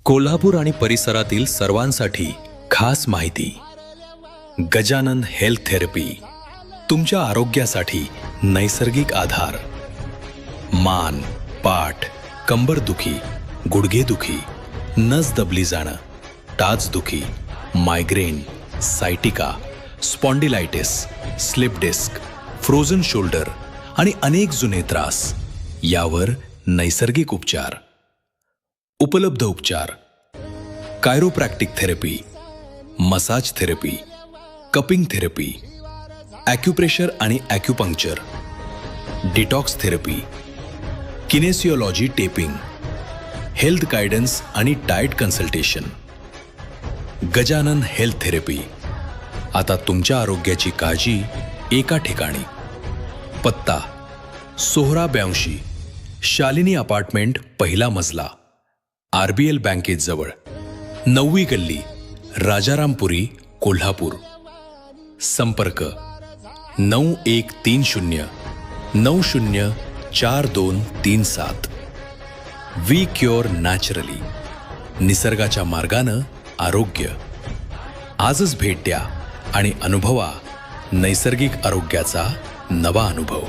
कोल्हापूर आणि परिसरातील सर्वांसाठी खास माहिती. गजानन हेल्थ थेरपी, तुमच्या आरोग्यासाठी नैसर्गिक आधार. मान, पाठ, कंबरदुखी, गुडघेदुखी, नस दबली जाणं, टाचदुखी, migraine, sciatica, spondylitis, slip disc, frozen shoulder आणि अनेक जुने त्रास यावर नैसर्गिक उपचार. उपलब्ध उपचार: chiropractic therapy, massage therapy, cupping therapy, acupressure आणि acupuncture, detox therapy, kinesiology taping, health guidance आणि diet consultation. Gajanan health therapy. आता तुमच्या आरोग्याची काळजी एका ठिकाणी. पत्ता: सोहरा 82, शालिनी अपार्टमेंट, पहिला मजला, RBL बँकेजवळ, 9वी गल्ली, राजारामपुरी, कोल्हापूर. संपर्क: 9130 904237. We cure naturally. निसर्गाच्या मार्गानं आरोग्य. आजच भेट द्या आणि अनुभवा नैसर्गिक आरोग्याचा नवा अनुभव.